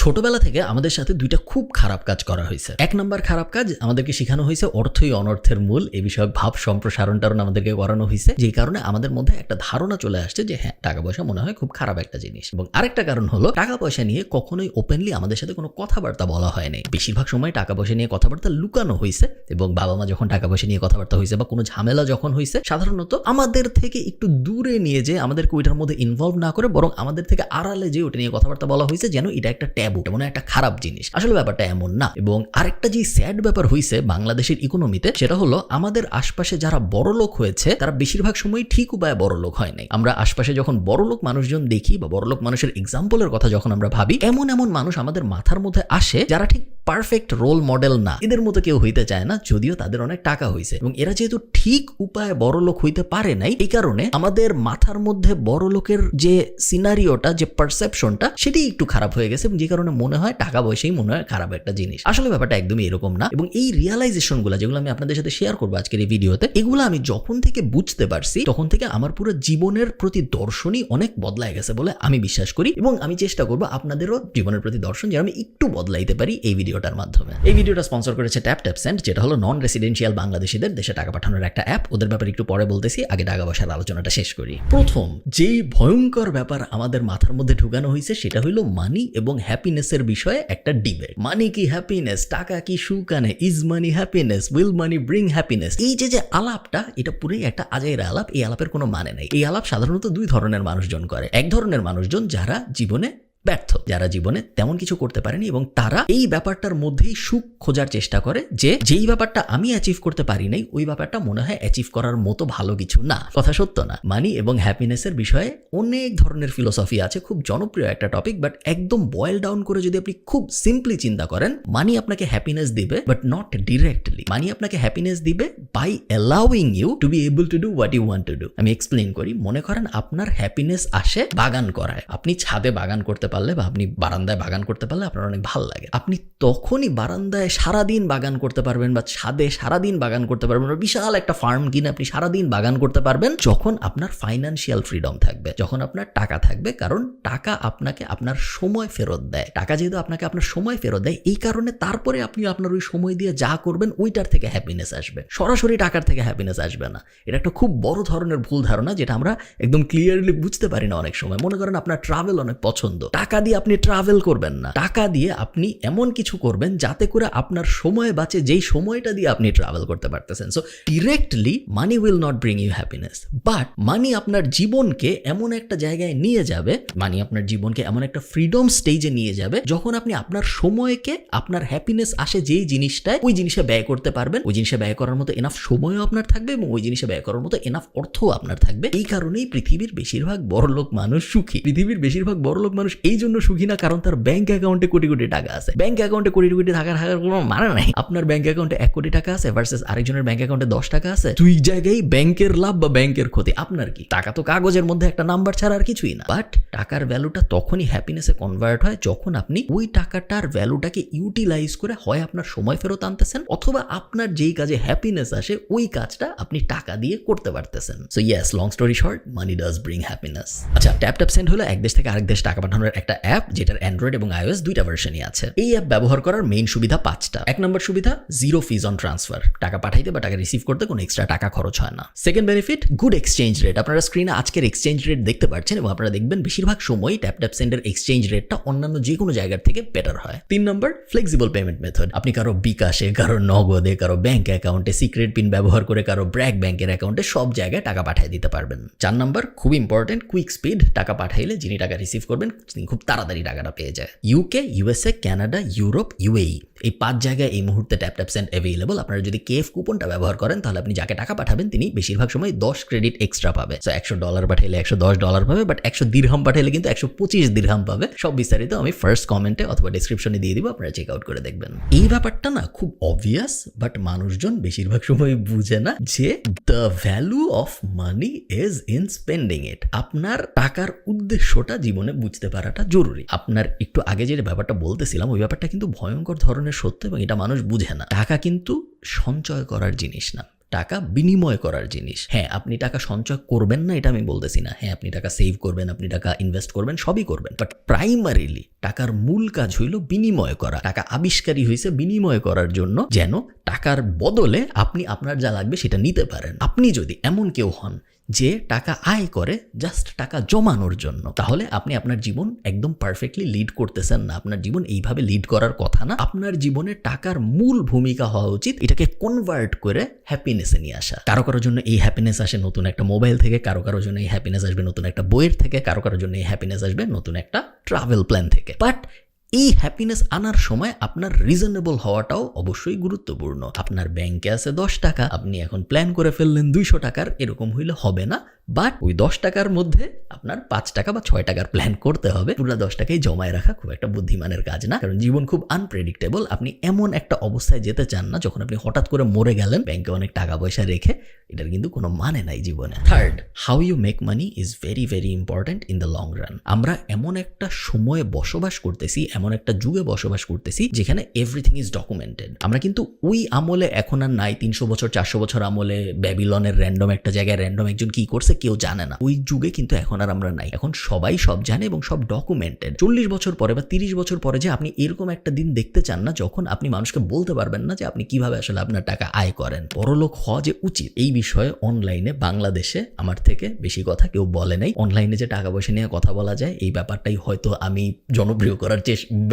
ছোটবেলা থেকে আমাদের সাথে দুইটা খুব খারাপ কাজ করা হয়েছে। এক নম্বর খারাপ কাজ, আমাদেরকে শেখানো হয়েছে অর্থই অনর্থের মূল, এই বিষয়ক ভাব সম্প্রসারণ আমাদেরকে করানো হয়েছে, যেই কারণে আমাদের মধ্যে একটা ধারণা চলে আসছে যে হ্যাঁ, টাকা পয়সা মনে হয় খুব খারাপ একটা জিনিস। এবং আরেকটা কারণ হলো টাকা পয়সা নিয়ে কখনোই ওপেনলি আমাদের সাথে কোনো কথাবার্তা বলা হয় নাই। বেশিরভাগ সময় টাকা পয়সা নিয়ে কথাবার্তা লুকানো হয়েছে, এবং বাবা মা যখন টাকা পয়সা নিয়ে কথাবার্তা হয়েছে বা কোনো ঝামেলা যখন হয়েছে, সাধারণত আমাদের থেকে একটু দূরে নিয়ে যে আমাদেরকে ওইটার মধ্যে ইনভলভ না করে বরং আমাদের থেকে আড়ালে যে ওটা নিয়ে কথাবার্তা বলা হয়েছে যেন এটা একটা ট্যাবু, মানে একটা খারাপ জিনিস। আসলে ব্যাপারটা এমন না। এবং আরেকটা যে স্যাড ব্যাপার হয়েছে বাংলাদেশের ইকোনমিতে, সেটা হলো আমাদের আশপাশে যারা বড়লোক হয়েছে তারা বেশিরভাগ সময় ঠিক উপায়ে বড়লোক হয় নাই। আমরা আশপাশে যখন বড়লোক মানুষজন দেখি বা বড়লোক মানুষের এক্সাম্পলের কথা যখন আমরা ভাবি, এমন এমন মানুষ আমাদের মাথার মধ্যে আসে যারা ঠিক পারফেক্ট রোল মডেল না। এদের মতো কেউ হইতে চায় না, যদিও তাদের অনেক টাকা হয়েছে। এবং এরা যেহেতু ঠিক উপায়ে বড়লোক হইতে পারে নাই, এই কারণে আমাদের মাথার মধ্যে বড়লোকের যে সিনারিওটা, যে পারসেপশনটা, সেটি একটু খারাপ হয়ে গেছে, যে কারণে মনে হয় টাকা পয়সাই মনে হয় খারাপ একটা জিনিস। আসলে ব্যাপারটা একদমই এরকম না। এবং এই রিয়ালাইজেশনগুলো যেগুলো আমি আপনাদের সাথে শেয়ার করবো আজকের এই ভিডিওতে, এগুলো আমি যখন থেকে বুঝতে পারছি তখন থেকে আমার পুরো জীবনের প্রতি দর্শনই অনেক বদলায় গেছে বলে আমি বিশ্বাস করি। এবং আমি চেষ্টা করবো আপনাদেরও জীবনের প্রতি দর্শন যেন আমি একটু বদলাইতে পারি এই ভিডিওটার মাধ্যমে। এই ভিডিওটা স্পন্সর করেছে TapTapSend, যেটা হলো নন রেসিডেন্সিয়াল বাংলাদেশিদের দেশে টাকা পাঠানোর একটা অ্যাপ। ওদের ব্যাপারে একটু পরে বলতেছি, আগে টাকা পয়সার আলোচনাটা শেষ করি। প্রথম যেই ভয়ঙ্কর ব্যাপার আমাদের মাথার মধ্যে ঢুকানো হয়েছে সেটা হলো মানি এবং হ্যাপিনেসের বিষয়ে একটা ডিবেট। মানি কি হ্যাপিনেস? টাকা কি সুখ আনে? Is money happiness? Will money bring happiness? এই যে আলাপটা, এটা পুরোই একটা আজাইরা আলাপ। এই আলাপের কোনো মানে নাই। এই আলাপ সাধারণত দুই ধরনের মানুষজন করে। এক ধরনের মানুষজন যারা জীবনে ব্যর্থ, যারা জীবনে তেমন কিছু করতে পারেনি এবং তারা এই ব্যাপারটার মধ্যেই সুখ খোঁজার চেষ্টা করে, যে যেই ব্যাপারটা আমি অ্যাচিভ করতে পারি নাই ওই ব্যাপারটা মনে হয় অ্যাচিভ করার মতো ভালো কিছু না। কথা সত্য না? মানি এবং হ্যাপিনেসের বিষয়ে অনেক ধরনের ফিলোসফি আছে, খুব জনপ্রিয় একটা টপিক। বাট একদম বয়েল ডাউন করে যদি আপনি খুব সিম্পলি চিন্তা করেন, মানি আপনাকে হ্যাপিনেস দিবে বাট নট ডিরেক্টলি। মানি আপনাকে হ্যাপিনেস দিবে by allowing you to be able to do what you want to do. আমি এক্সপ্লেইন করি। মনে করেন আপনার হ্যাপিনেস আসে বাগান করায়। আপনি ছাদে বাগান করতে পারলে বা আপনি বারান্দায় বাগান করতে পারলে আপনার অনেক ভালো লাগে। আপনি তখনই বারান্দায় সারাদিন বাগান করতে পারবেন বা ছাদে সারাদিন বাগান করতে পারবেন, বিশাল একটা ফার্ম কিনে আপনি সারাদিন বাগান করতে পারবেন যখন আপনার ফাইন্যান্সিয়াল ফ্রিডম থাকবে, যখন আপনার টাকা থাকবে। কারণ টাকা আপনাকে আপনার সময় ফেরত দেয়। টাকা যেহেতু আপনাকে আপনার সময় ফেরত দেয়, এই কারণে তারপরে আপনি আপনার ওই সময় দিয়ে যা করবেন ওইটার থেকে হ্যাপিনেস আসবে, সরাসরি টাকার থেকে হ্যাপিনেস আসবে না। এটা একটা খুব বড় ধরনের ভুল ধারণা, যেটা আমরা একদম ক্লিয়ারলি বুঝতে পারি না অনেক সময়। মনে করেন আপনার ট্রাভেল অনেক পছন্দ, টাকা দিয়ে আপনি ট্রাভেল করবেন না, টাকা দিয়ে আপনি এমন কিছু করবেন যাতে করে আপনার সময় বাঁচে, যেই সময়টা দিয়ে আপনি ট্রাভেল করতে পারতেছেন। So directly money will not bring you happiness, but money আপনার জীবনকে এমন একটা জায়গায় নিয়ে যাবে, মানি আপনার জীবনকে এমন একটা ফ্রিডম স্টেজে নিয়ে যাবে যখন আপনি আপনার সময়কে, আপনার হ্যাপিনেস আসে যেই জিনিসটায়, ওই জিনিসে ব্যয় করতে পারবেন। ওই জিনিসে ব্যয় করার মতো এনাফ সময়ও আপনার থাকবে এবং ওই জিনিসে ব্যয় করার মতো এনাফ অর্থও আপনার থাকবে। এই কারণেই পৃথিবীর বেশিরভাগ বড়লোক মানুষ সুখী। পৃথিবীর বেশিরভাগ বড়লোক মানুষ এই জন্য সুখী না কারণ তার ব্যাংক অ্যাকাউন্টে কোটি কোটি টাকা আছে। ব্যাংক অ্যাকাউন্টে কোটি কোটি টাকা থাকার কোনো মানে নাই। আপনার ব্যাংক অ্যাকাউন্টে 1 কোটি টাকা আছে ভার্সেস আরেকজনের ব্যাংক অ্যাকাউন্টে 10 টাকা আছে, দুই জায়গায় ব্যাংকের লাভ বা ব্যাংকের ক্ষতি। আপনার কি? টাকা তো কাগজের মধ্যে একটা নাম্বার ছাড়া আর কিছুই না। বাট টাকার ভ্যালুটা তখনই হ্যাপিনেসে কনভার্ট হয় যখন আপনি ওই টাকাটার ভ্যালুটাকে ইউটিলাইজ করে হয় আপনার সময় ফেরত আনতেছেন, অথবা আপনার যেই কাজে হ্যাপিনেস আসে ওই কাজটা আপনি টাকা দিয়ে করতে পারতেছেন। So yes, long story short, money does bring happiness. আচ্ছা, TapTapSend হলো এক দেশ থেকে আরেক দেশ টাকা পাঠানোর একটা অ্যাপ, যেটার অ্যান্ড্রয়েড এবং iOS দুইটা ভার্সনই আছে। এই অ্যাপ ব্যবহার করার মেইন সুবিধা 5টা। 1 নম্বর সুবিধা, জিরো ফিজ অন ট্রান্সফার। টাকা পাঠাইতে বা টাকা রিসিভ করতে কোনো এক্সট্রা টাকা খরচ হয় না। Second benefit, good exchange rate. আপনারা স্ক্রিনে আজকের এক্সচেঞ্জ রেট দেখতে পাচ্ছেন এবং আপনারা দেখবেন বেশিরভাগ সময় TapTapSend এর এক্সচেঞ্জ রেটটা অন্যান্য যে কোনো জায়গার থেকে বেটার হয়। 3 নম্বর, ফ্লেক্সিবল পেমেন্ট মেথড। আপনি কারো বিকাশে, কারো নগদে, কারো ব্যাংক অ্যাকাউন্টে, সিক্রেট পিন ব্যবহার করে কারো ব্র্যাক ব্যাংকের অ্যাকাউন্টে সব জায়গায় টাকা পাঠিয়ে দিতে পারবেন। 4 নম্বর, খুব ইম্পর্টেন্ট, কুইক স্পিড। টাকা পাঠাইলে যিনি টাকা রিসিভ করবেন তিনি খুব তাড়াতাড়ি টাকাটা পেয়ে যায়। UK, USA, Canada, Europe, UAE, এই 5 জায়গায় এই মুহূর্তে TapTapSend অ্যাভেলেবল। আপনারা যদি KF কুপনটা ব্যবহার করেন তাহলে আপনি যাকে টাকা পাঠাবেন তিনি বেশিরভাগ সময় 10 ক্রেডিট এক্সট্রা পাবে। সো $100 পাঠাইলে $110 পাবে, বাট 100 দিরহাম পাঠাইলে কিন্তু 125 দিরহাম পাবে। সব বিস্তারিত আমি ফার্স্ট কমেন্টে অথবা ডেসক্রিপশনে দিয়ে দিব, আপনারা চেক আউট করে দেখবেন। এই ব্যাপারটা না খুব অবভিয়াস, বাট মানুষজন বেশিরভাগ সময় বুঝে না যে the value of money is in spending it. আপনার টাকার উদ্দেশ্যটা জীবনে বুঝতে পারাটা জরুরি। আপনার একটু আগে যে ব্যাপারটা বলতেছিলাম ওই ব্যাপারটা কিন্তু ভয়ঙ্কর ধরনের সত্য এবং এটা মানুষ বুঝে না। টাকা কিন্তু সঞ্চয় করার জিনিস না, টাকা বিনিময় করার জিনিস। হ্যাঁ, আপনি টাকা সঞ্চয় করবেন না এটা আমি বলতেছি না। হ্যাঁ, আপনি টাকা সেভ করবেন, আপনি টাকা ইনভেস্ট করবেন, সবই করবেন, বাট প্রাইমারিলি টাকার মূল কাজ হইল বিনিময় করা। টাকা আবিষ্কারই হয়েছে বিনিময় করার জন্য, যেন টাকার বদলে আপনি আপনার যা লাগবে সেটা নিতে পারেন। আপনি যদি এমন কেউ হন যে টাকা আয় করে জাস্ট টাকা জমানোর জন্য, তাহলে আপনি আপনার জীবন একদম পারফেক্টলি লিড করতেছেন না। আপনার জীবন এইভাবে লিড করার কথা না। আপনার জীবনে টাকার মূল ভূমিকা হওয়া উচিত এটাকে কনভার্ট করে হ্যাপিনেসে নিয়ে আসা। কারো কারোর জন্য এই হ্যাপিনেস আসে নতুন একটা মোবাইল থেকে, কারো কারোর জন্য এই হ্যাপিনেস আসবে নতুন একটা বইয়ের থেকে, কারো কারোর জন্য এই হ্যাপিনেস আসবে নতুন একটা ট্রাভেল প্ল্যান থেকে। বাট এই হ্যাপিনেস আনার সময় আপনার রিজনেবল হওয়াটাও অবশ্যই গুরুত্বপূর্ণ। আপনার ব্যাংকে আছে 10 টাকা, আপনি এখন প্ল্যান করে ফেললেন 200 টাকার, এরকম হইলে হবে না। বাট ওই 10 টাকার মধ্যে আপনার 5 টাকা বা 6 টাকার প্ল্যান করতে হবে। পুরো 10 টাকাই জমায় রাখা খুব একটা বুদ্ধিমানের কাজ না, কারণ জীবন খুব আনপ্রেডিক্টেবল। আপনি এমন একটা অবস্থায় যেতে চান না যখন আপনি হঠাৎ করে মরে গেলেন ব্যাংকে অনেক টাকা পয়সা রেখে। এটার কিন্তু কোনো মানে নাই জীবনে। Third, how you make money is very very important in the long run. আমরা এমন একটা সময়ে বসবাস করতেছি, এমন একটা যুগে বসবাস করতেছি যেখানে এভরিথিং ইজ ডকুমেন্টেড। আমরা কিন্তু ওই আমলে এখন আর নাই। 300 বছর 400 বছর আমলে ব্যাবিলনের র্যান্ডম একটা জায়গায় র্যান্ডম একজন কি করছে কেউ জানে না। ওই যুগে কিন্তু এখন আর আমরা নাই। এখন সবাই সব জানে এবং সব ডকুমেন্টেড। 40 বছর পরে বা 30 বছর পরে যে আপনি এরকম একটা দিন দেখতে চান না যখন আপনি মানুষকে বলতে পারবেন না যে আপনি কিভাবে আসলে আপনার টাকা আয় করেন। বড়লোক হওয়া যে উচিত এই বিষয়ে অনলাইনে বাংলাদেশে আমার থেকে বেশি কথা কেউ বলে নাই। অনলাইনে যে টাকা পয়সা নিয়ে কথা বলা যায় এই ব্যাপারটাই হয়তো আমি জনপ্রিয় করার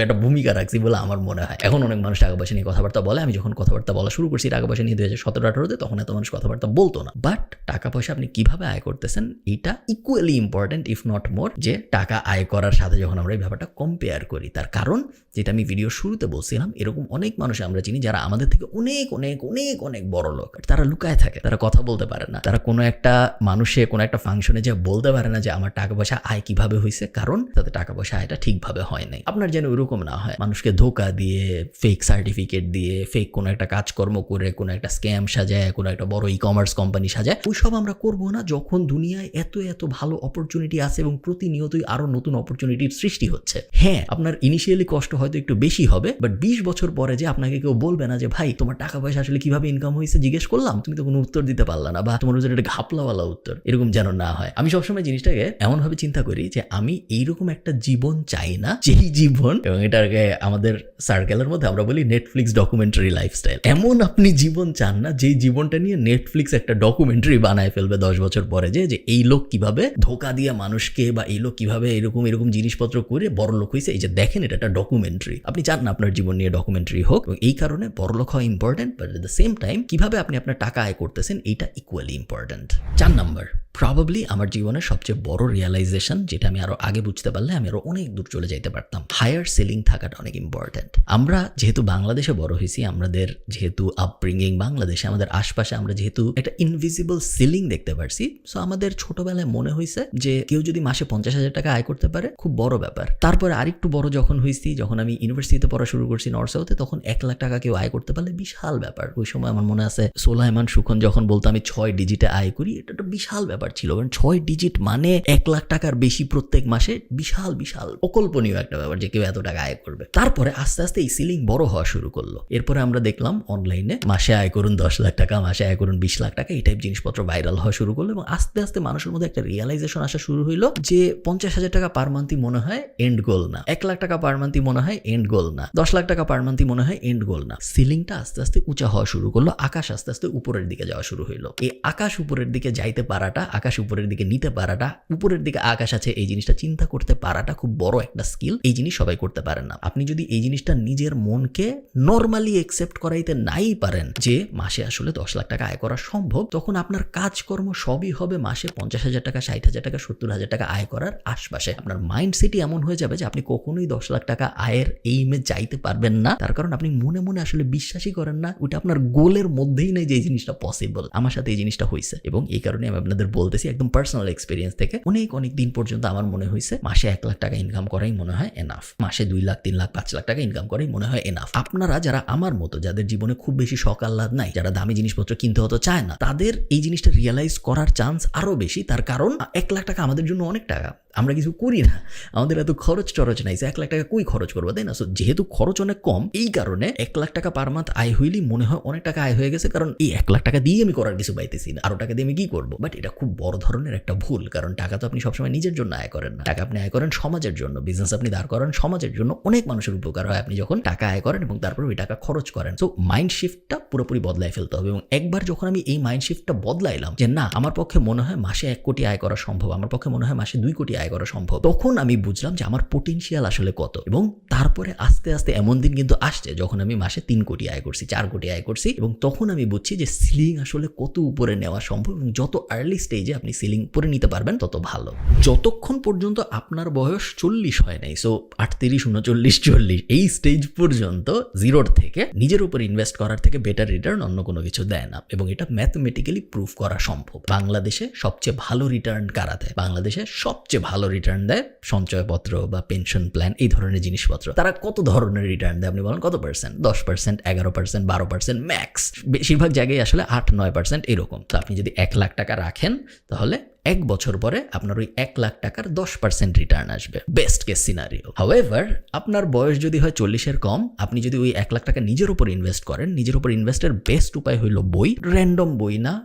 একটা ভূমিকা রাখছি বলে আমার মনে হয়। এখন অনেক মানুষ টাকা পয়সা নিয়ে কথাবার্তা বলে। আমি যখন কথাবার্তা বলা শুরু করছি টাকা পয়সা নিয়ে 2017-18-তে, তখন এত মানুষ কথাবার্তা বলতো না। বাট টাকা পয়সা আপনি কিভাবে আয় করতেছেন এটা equally important if not more. যে টাকা আয় করার সাথে যখন আমরা এই ব্যাপারটা কম্পেয়ার করি, তার কারণ যেটা আমি ভিডিও শুরুতে বলছিলাম, এরকম অনেক মানুষ আমরা চিনি যারা আমাদের থেকে অনেক অনেক অনেক অনেক বড় লোক। তারা লুকায় থাকে, তারা কথা বলতে পারে না, তারা কোনো একটা মানুষে কোনো একটা ফাংশনে যে বলতে পারে না যে আমার টাকা পয়সা আয় কিভাবে হয়েছে, কারণ তাদের টাকা পয়সা আয়টা ঠিকভাবে হয় নাই। আপনার যেন ওইরকম না হয়, মানুষকে ধোকা দিয়ে, ফেক সার্টিফিকেট দিয়ে, ফেক কোনো একটা কাজকর্ম করে, কোনো একটা স্ক্যাম সাজায়, কোনো একটা বড় ই-কমার্স কোম্পানি সাজায়, ওইসব আমরা করবো না যখন দুনিয়ায় এত এত ভালো অপরচুনিটি আছে এবং প্রতিনিয়তই আরো নতুন অপরচুনিটির সৃষ্টি হচ্ছে। হ্যাঁ, আপনার ইনিশিয়ালি কষ্ট হয়তো একটু বেশি হবে, বাট 20 বছর পরে যে আপনাকে কেউ বলবে না যে ভাই তোমার টাকা পয়সা আসলে কিভাবে ইনকাম হয়েছে জিজ্ঞেস করলাম, তুমি তো কোনো উত্তর দিতে পারলা না, বা তোমার উত্তর একটা ঘাপলাওয়ালা উত্তর, এরকম যেন না হয়। আমি সবসময় জিনিসটাকে এমনভাবে চিন্তা করি যে আমি এইরকম একটা জীবন চাই না যেই জীবন, এবং এটাকে আমাদের সার্কেলের মধ্যে আমরা বলি নেটফ্লিক্স ডকুমেন্টারি লাইফস্টাইল। এমন আপনি জীবন চান না যেই জীবনটা নিয়ে নেটফ্লিক্স একটা ডকুমেন্টারি বানায় ফেলবে 10 বছর পরে, যে এই লোক কিভাবে ধোকা দিয়ে মানুষকে, বা এই লোক কিভাবে এরকম এরকম জিনিসপত্র করে বড় লোক হয়েছে, এই যে দেখেন এটা একটা ডকুমেন্টারি। আপনি চান না আপনার জীবন নিয়ে ডকুমেন্টারি হোক, এবং এই কারণে বড় লোক হওয়া important, but at the same time কিভাবে আপনি আপনার টাকা আয় করতেছেন এইটা ইকুয়ালি ইম্পর্টেন্ট। 4 নাম্বার, প্রবাবলি আমার জীবনের সবচেয়ে বড় রিয়েলাইজেশন, যেটা আমি আরো আগে বুঝতে পারলে আমি আরো অনেক দূর চলে যাইতে পারতাম। হায়ার সেলিং থাকাটা অনেক ইম্পর্টেন্ট। আমরা যেহেতু বাংলাদেশে বড় হয়েছি, আমাদের যেহেতু আপব্রিঙ্গিং বাংলাদেশে, আমাদের আশপাশে আমরা যেহেতু একটা ইনভিজিবল সিলিং দেখতে পারছি, সো আমাদের ছোটবেলায় মনে হয়েছে যে কেউ যদি মাসে 50,000 টাকা আয় করতে পারে খুব বড় ব্যাপার। তারপরে আরেকটু বড় যখন হয়েছি, যখন আমি ইউনিভার্সিটিতে পড়া শুরু করছি নর্থ সাউথে, তখন 1 লাখ টাকা কেউ আয় করতে পারলে বিশাল ব্যাপার। ওই সময় আমার মনে আছে সোলাইমান সুখন যখন বলতো আমি 6 ডিজিটে আয় করি, এটা একটা বিশাল ব্যাপার ছিল, কারণ 6 ডিজিট মানে 1 লাখ টাকার বেশি প্রত্যেক মাসে, বিশাল বিশাল অকল্পনীয় একটা ব্যাপার যে কেউ এত টাকা আয় করবে। তারপরে আস্তে আস্তে এই সিলিং বড় হওয়া শুরু করলো। এরপরে আমরা দেখলাম অনলাইনে মাসে আয় করুন 10 লাখ টাকা, মাসে আয় করুন 20 লাখ টাকা, এই টাইপ জিনিসপত্র ভাইরাল হওয়া শুরু করলো, এবং আস্তে আস্তে মানুষের মধ্যে একটা রিয়েলাইজেশন আসা শুরু হইলো যে 50,000 টাকা পার মান্থই মনে হয় এন্ড গোল না, 1 লাখ টাকা পার মান্থই মনে হয় এন্ড গোল না, 10 লাখ টাকা পার মান্থই মনে হয় এন্ড গোল না। সিলিংটা আস্তে আস্তে উঁচা হওয়া শুরু করলো, আকাশ আস্তে আস্তে উপরের দিকে যাওয়া শুরু হইলো। এই আকাশ উপরের দিকে যাইতে পারাটা, আকাশ উপরের দিকে নিতে পারাটা, উপরের দিকে আকাশ আছে এই জিনিসটা চিন্তা করতে পারাটা খুব বড় একটা স্কিল। এই জিনিস সবাই করতে পারেন না। আপনি যদি এই জিনিসটা নিজের মনকে নর্মালি একসেপ্ট করাইতে নাই পারেন যে মাসে আসলে 10 লাখ টাকা আয় করা সম্ভব, তখন আপনার কাজকর্ম সবই হবে মাসে 50,000 টাকা, 60,000 টাকা, 70,000 টাকা আয় করার আশপাশে। আপনার মাইন্ডসেটই এমন হয়ে যাবে যে আপনি কখনোই 10 লাখ টাকা আয়ের এইমে যাইতে পারবেন না, তার কারণ আপনি মনে মনে আসলে বিশ্বাসই করেন না, ওইটা আপনার গোলের মধ্যেই নেই যে এই জিনিসটা পসিবল। আমার সাথে এই জিনিসটা হয়েছে, এবং এই কারণে আমি আপনাদের বলতেছি একদম পার্সোনাল এক্সপিরিয়েন্স থেকে, অনেক অনেক দিন পর্যন্ত আমার মনে হয়েছে মাসে 1 লাখ টাকা ইনকাম করাই মনে হয় এনাফ, মাসে 2 লাখ 3 লাখ 5 লাখ টাকা ইনকাম করাই মনে হয় এনাফ। আপনারা যারা আমার মতো, যাদের জীবনে খুব বেশি শখ আহ্লাদ নাই, যারা দামি জিনিসপত্র কিনতে হতো চায় না, তাদের এই জিনিসটা রিয়েলাইজ করার চান্স আরো বেশি। তার কারণ 1 লাখ টাকা আমাদের জন্য অনেক টাকা, আমরা কিছু করি না, আমাদের এত খরচ টরচ নাই, 1 লাখ টাকা কই খরচ করবো, তাই না? সো যেহেতু খরচ অনেক কম, এই কারণে 1 লাখ টাকা পার মান্থ আয় হইলেই মনে হয় অনেক টাকা আয় হয়ে গেছে, কারণ এই 1 লাখ টাকা দিয়ে আমি করার কিছু পাইতেছি না, আরো টাকা দিয়ে আমি কি করবো? বাট এটা খুব বড় ধরনের একটা ভুল, কারণ টাকা তো আপনি সবসময় নিজের জন্য আয় করেন না, টাকা আপনি আয় করেন সমাজের জন্য, বিজনেস আপনি দাঁড় করেন সমাজের জন্য, অনেক মানুষের উপকার হয় আপনি যখন টাকা আয় করেন এবং তারপর ওই টাকা খরচ করেন। সো মাইন্ড শিফটটা পুরোপুরি বদলায় ফেলতে হবে, এবং একবার যখন আমি এই মাইন্ড শিফটটা বদলাইলাম যে না, আমার পক্ষে মনে হয় মাসে 1 কোটি আয় করা সম্ভব, আমার পক্ষে মনে হয় মাসে 2 কোটি আয় করা সম্ভব, তখন আমি বুঝলাম যে আমার পোটেনশিয়াল আসলে কত। এবং তারপরে আস্তে আস্তে এমন দিন কিন্তু আসছে যখন আমি মাসে 3 কোটি আয় করছি, 4 কোটি আয় করছি, এবং তখন আমি বুঝছি যে সিলিং আসলে কত উপরে নেওয়া সম্ভব, এবং যত আর্লি স্টেজে আপনি সিলিং উপরে নিতে পারবেন তত ভালো। যতক্ষণ পর্যন্ত আপনার বয়স 40 হয় নাই, সো 38, 39, 40 এই স্টেজ পর্যন্ত জিরোর থেকে নিজের উপর ইনভেস্ট করার থেকে বেটার রিটার্ন অন্য কোনো কিছু দেয় না, এবং এটা ম্যাথমেটিক্যালি প্রুভ করা সম্ভব। বাংলাদেশে সবচেয়ে ভালো রিটার্ন কারা দেয়? বাংলাদেশে সবচেয়ে ভালো রিটার্ন দেয় সঞ্চয়পত্র বা পেনশন প্ল্যান, এই ধরনের জিনিসপত্র। তারা কত ধরনের রিটার্ন দেয় আপনি বলেন? কত পার্সেন্ট? 10%, 11%, 12% ম্যাক্স। বেশিরভাগ জায়গায় আসলে 8-9% এরকম। তো আপনি যদি 1 লাখ টাকা রাখেন, তাহলে 1 বছর পরে আপনার ওই 1 লাখ টাকার 10% রিটার্ন আসবে, বেস্ট কেস সিনারিও। হাউএভার, আপনার বয়স যদি হয় 40-এর কম, আপনি যদি ওই 1 লাখ টাকা নিজের উপর ইনভেস্ট করেন, নিজের উপর ইনভেস্টের বেস্ট উপায় হইল বই, র্যান্ডম বই না।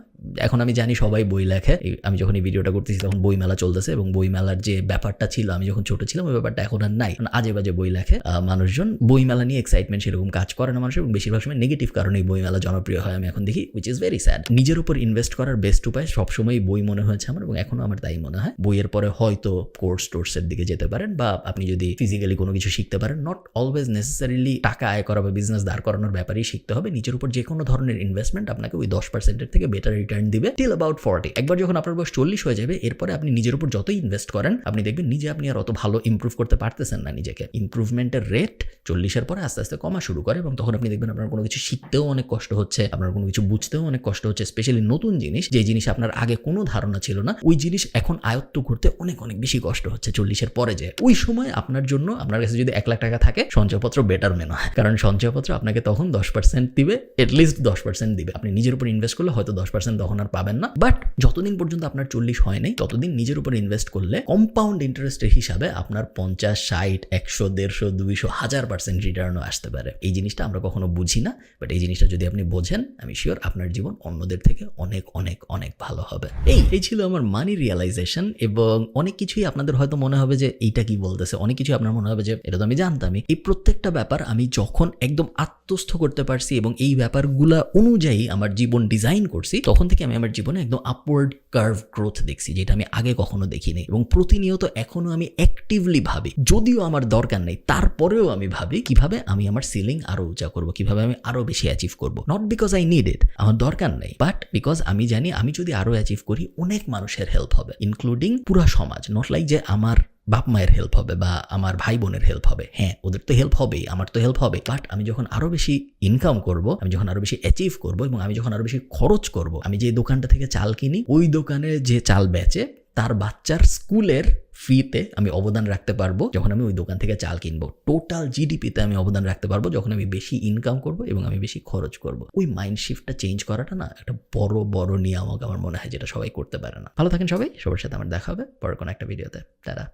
এখন আমি জানি সবাই বই লেখে, আমি যখন এই ভিডিওটা করতেছি তখন বই মেলা চলতেছে, এবং বই মেলার যে ব্যাপারটা ছিল আমি যখন ছোট ছিলাম ওই ব্যাপারটা এখন আর নাই। আজে বাজে বই লেখে মানুষজন, বই মেলা নিয়ে এক্সাইটমেন্ট সেরকম কাজ করে না মানুষের, এবং বেশিরভাগ সময় নেগেটিভ কারণে বই মেলা জনপ্রিয় হয় আমি এখন দেখি, উইচ ইজ ভেরি স্যাড। নিজের উপর ইনভেস্ট করার বেস্ট উপায় সবসময় বই মনে হয়েছে আমার, এবং এখনো আমার তাই মনে হয়। বইয়ের পরে হয়তো কোর্সের দিকে যেতে পারেন, বা আপনি যদি ফিজিক্যালি কোনো কিছু শিখতে পারেন, নট অলওয়েজ নেসেসারিলি টাকা আয় করা বা বিজনেস দাঁড় করানোর ব্যাপারেই শিখতে হবে। নিজের উপর যে কোনো ধরনের ইনভেস্টমেন্ট আপনাকে ওই 10%-এর থেকে বেটার রিটার্ন দিবে টিল অ্যাবাউট 40। একবার যখন আপনার বয়স 40 হয়ে যাবে, এরপরে আপনি নিজের উপর যতই ইনভেস্ট করেন, আপনি দেখবেন নিজে আপনি আর অত ভালো ইমপ্রুভ করতে পারতেছেন না নিজেকে। ইমপ্রুভমেন্টের রেট 40-এর পরে আস্তে আস্তে কমা শুরু করে, এবং তখন আপনি দেখবেন আপনার কোনো কিছু শিখতেও অনেক কষ্ট হচ্ছে, আপনার কোনো কিছু বুঝতেও অনেক কষ্ট হচ্ছে, স্পেশালি নতুন জিনিস, যে জিনিস আপনার আগে কোনো ধারণা ছিল না, ওই জিনিস এখন আয়ত্ত করতে অনেক অনেক বেশি কষ্ট হচ্ছে 40-এর পরে। যে ওই সময় আপনার জন্য, আপনার কাছে যদি 1 লাখ টাকা থাকে, সঞ্চয়পত্র বেটার মনে হয়, কারণ সঞ্চয়পত্র আপনাকে তখন 10% দিবে, এটলিস্ট 10% দিবে। আপনি নিজের উপর ইনভেস্ট করলে হয়তো 10% তখন আর পাবেন না, বাট যতদিন পর্যন্ত আপনার 40 হয় নাই ততদিন নিজের উপর ইনভেস্ট করলে কম্পাউন্ড ইন্টারেস্টের হিসাবে আপনার 50, 60, 100, 150, 200, 1000% রিটার্নও আসতে পারে। এই জিনিসটা আমরা কখনো বুঝি না, বাট এই জিনিসটা যদি আপনি বোঝেন, আমি শিওর আপনার জীবন অন্যদের থেকে অনেক অনেক অনেক ভালো হবে। এই ছিল আমার মানি রিয়ালাইজেশন, এবং অনেক কিছুই আপনাদের হয়তো মনে হবে যে এইটা কি বলতেছে, অনেক কিছুই আপনার মনে হবে যে এটা তো আমি জানতামই। এই প্রত্যেকটা ব্যাপার আমি যখন একদম আত্মস্থ করতে পারছি এবং এই ব্যাপারগুলা অনুযায়ী আমার জীবন ডিজাইন করছি, তখন থেকে আমি আমার জীবনে একদম আপওয়ার্ড কার্ভ গ্রোথ দেখছি, যেটা আমি আগে কখনো দেখিনি। এবং প্রতিনিয়ত এখনো আমি অ্যাক্টিভলি ভাবি, যদিও আমার দরকার নেই তারপরেও আমি ভাবি কিভাবে আমি আমার সিলিং আরো উঁচা করবো, কিভাবে আমি আরো বেশি অ্যাচিভ করবো। Not because I need it, আমার দরকার নেই, বাট বিকজ আমি জানি আমি যদি আরো অ্যাচিভ করি অনেক মানুষের হেল্প হবে, ইনক্লুডিং পুরা সমাজ। নট লাইক যে আমার বাপ মায়ের হেল্প হবে বা আমার ভাই বোনের হেল্প হবে, হ্যাঁ ওদের তো হেল্প হবেই, আমার তো হেল্প হবে, বাট আমি যখন আরো বেশি ইনকাম করব, আমি যখন আরো বেশি অ্যাচিভ করব, এবং আমি যখন আরো বেশি খরচ করব, আমি যে দোকানটা থেকে চাল কিনি ওই দোকানে যে চাল বেচে তার বাচ্চার স্কুলের ফিতে আমি অবদান রাখতে পারবো যখন আমি ওই দোকান থেকে চাল কিনবো। টোটাল জিডিপিতে আমি অবদান রাখতে পারবো যখন আমি বেশি ইনকাম করব এবং আমি বেশি খরচ করব। ওই মাইন্ড শিফটটা চেঞ্জ করাটা না একটা বড় বড় নিয়ামক আমার মনে হয়, যেটা সবাই করতে পারে না। ভালো থাকেন সবাই, সবার সাথে আমার দেখা হবে পরের কোনো একটা ভিডিওতে। টাটা।